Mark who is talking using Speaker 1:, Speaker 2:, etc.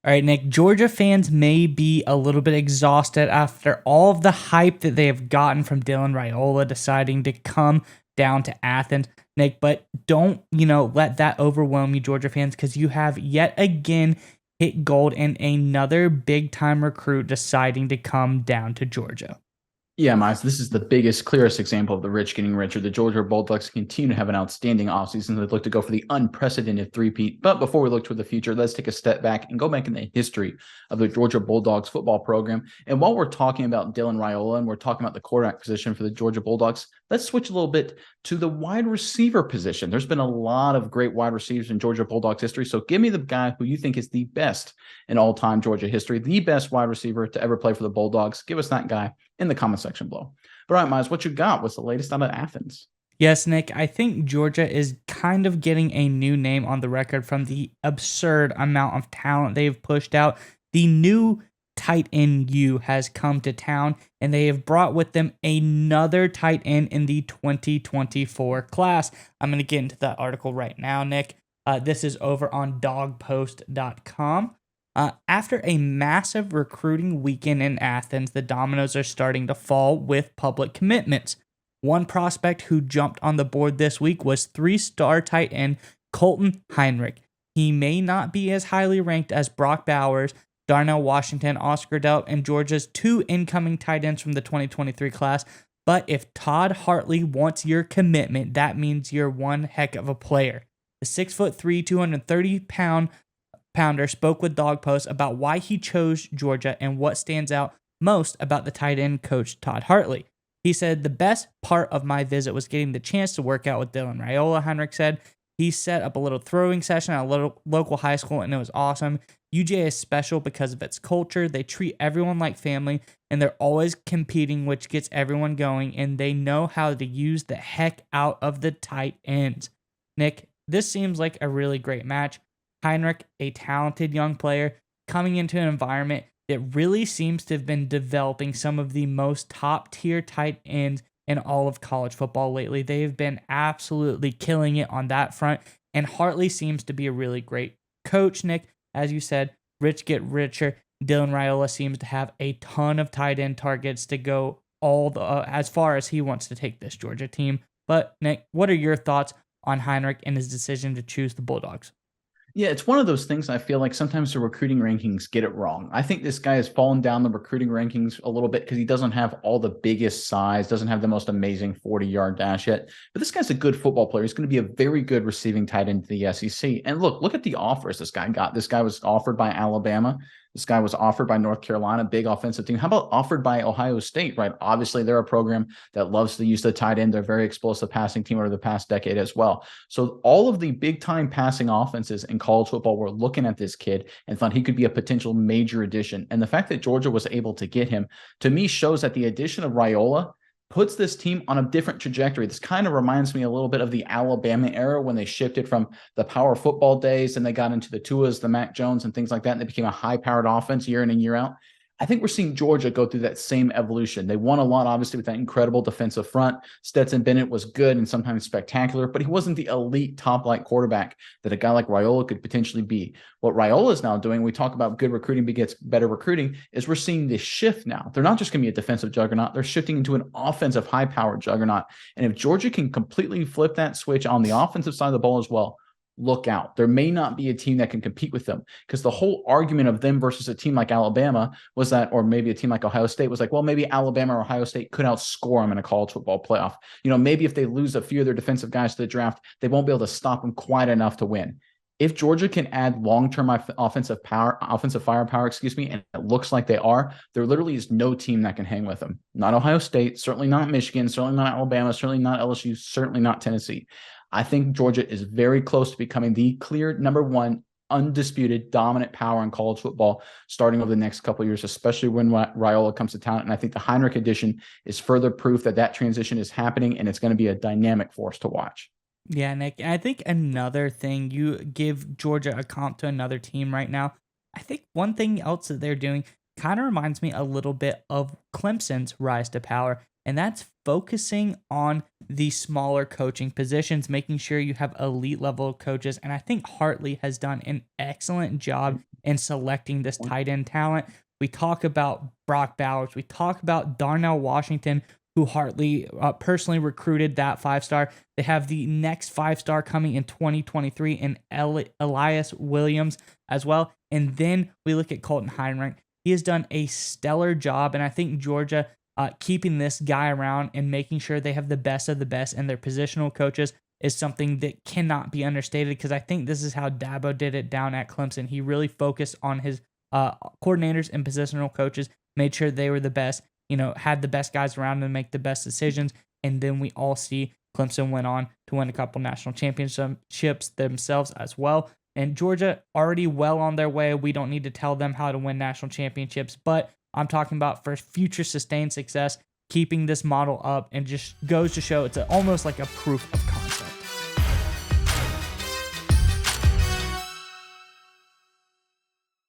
Speaker 1: All right, Nick, Georgia fans may be a little bit exhausted after all of the hype that they have gotten from Dylan Raiola deciding to come down to Athens, Nick, but don't, let that overwhelm you, Georgia fans, because you have yet again hit gold and another big time recruit deciding to come down to Georgia.
Speaker 2: Yeah, Miles, this is the biggest, clearest example of the rich getting richer. The Georgia Bulldogs continue to have an outstanding offseason. They look to go for the unprecedented three-peat. But before we look toward the future, let's take a step back and go back in the history of the Georgia Bulldogs football program. And while we're talking about Dylan Raiola and we're talking about the quarterback position for the Georgia Bulldogs, let's switch a little bit to the wide receiver position. There's been a lot of great wide receivers in Georgia Bulldogs history. So give me the guy who you think is the best in all-time Georgia history, the best wide receiver to ever play for the Bulldogs. Give us that guy in the comment section below. But all right, Miles, what you got? What's the latest out of Athens?
Speaker 1: Yes, Nick, I think Georgia is kind of getting a new name on the record from the absurd amount of talent they've pushed out. The new tight end U has come to town, and they have brought with them another tight end in the 2024 class. I'm going to get into that article right now, Nick. This is over on dogpost.com. After a massive recruiting weekend in Athens, the dominoes are starting to fall with public commitments. One prospect who jumped on the board this week was three-star tight end Colton Heinrich. He may not be as highly ranked as Brock Bowers, Darnell Washington, Oscar Delp, and Georgia's two incoming tight ends from the 2023 class, but if Todd Hartley wants your commitment, that means you're one heck of a player. The 6'3", 230-pounder spoke with Dog Post about why he chose Georgia and what stands out most about the tight end coach Todd Hartley. He said, the best part of my visit was getting the chance to work out with Dylan Raiola, Heinrich said. He set up a little throwing session at a local high school, and it was awesome. UGA is special because of its culture. They treat everyone like family, and they're always competing, which gets everyone going, and they know how to use the heck out of the tight ends. Nick, this seems like a really great match. Heinrich, a talented young player, coming into an environment that really seems to have been developing some of the most top-tier tight ends in all of college football lately. They have been absolutely killing it on that front, and Hartley seems to be a really great coach, Nick. As you said, rich get richer. Dylan Raiola seems to have a ton of tight end targets to go as far as he wants to take this Georgia team. But, Nick, what are your thoughts on Heinrich and his decision to choose the Bulldogs?
Speaker 2: Yeah, it's one of those things I feel like sometimes the recruiting rankings get it wrong. I think this guy has fallen down the recruiting rankings a little bit because he doesn't have all the biggest size, doesn't have the most amazing 40-yard dash yet. But this guy's a good football player. He's going to be a very good receiving tight end to the SEC. And look at the offers this guy got. This guy was offered by Alabama. This guy was offered by North Carolina, big offensive team. How about offered by Ohio State, right? Obviously, they're a program that loves to use the tight end. They're a very explosive passing team over the past decade as well. So all of the big-time passing offenses in college football were looking at this kid and thought he could be a potential major addition. And the fact that Georgia was able to get him, to me, shows that the addition of Raiola puts this team on a different trajectory. This kind of reminds me a little bit of the Alabama era when they shifted from the power football days and they got into the Tuas, the Mac Jones, and things like that. And they became a high-powered offense year in and year out. I think we're seeing Georgia go through that same evolution. They won a lot, obviously, with that incredible defensive front. Stetson Bennett was good and sometimes spectacular, but he wasn't the elite top-flight quarterback that a guy like Raiola could potentially be. What Raiola is now doing, we talk about good recruiting begets better recruiting, is we're seeing this shift now. They're not just going to be a defensive juggernaut. They're shifting into an offensive, high-powered juggernaut. And if Georgia can completely flip that switch on the offensive side of the ball as well, look out. There may not be a team that can compete with them because the whole argument of them versus a team like Alabama was that, or maybe a team like Ohio State was like, well, maybe Alabama or Ohio State could outscore them in a college football playoff. Maybe if they lose a few of their defensive guys to the draft, they won't be able to stop them quite enough to win. If Georgia can add long-term offensive firepower, and it looks like they are, there literally is no team that can hang with them. Not Ohio State, certainly not Michigan, certainly not Alabama, certainly not LSU, certainly not Tennessee. I think Georgia is very close to becoming the clear number one, undisputed, dominant power in college football starting over the next couple of years, especially when Raiola comes to town. And I think the Heinrich edition is further proof that transition is happening, and it's going to be a dynamic force to watch.
Speaker 1: Yeah, Nick. And I think another thing, you give Georgia a comp to another team right now. I think one thing else that they're doing kind of reminds me a little bit of Clemson's rise to power. and that's focusing on the smaller coaching positions, making sure you have elite level coaches. And I think Hartley has done an excellent job in selecting this tight end talent. We talk about Brock Bowers, we talk about Darnell Washington, who Hartley personally recruited that 5-star. They have the next 5-star coming in 2023 in Elias Williams as well. And then we look at Colton Heinrich. He has done a stellar job, and I think Georgia keeping this guy around and making sure they have the best of the best and their positional coaches is something that cannot be understated, because I think this is how Dabo did it down at Clemson. He really focused on his coordinators and positional coaches, made sure they were the best, had the best guys around them to make the best decisions. And then we all see Clemson went on to win a couple national championships themselves as well. And Georgia already well on their way. We don't need to tell them how to win national championships, but I'm talking about for future sustained success, keeping this model up, and just goes to show it's almost like a proof of concept.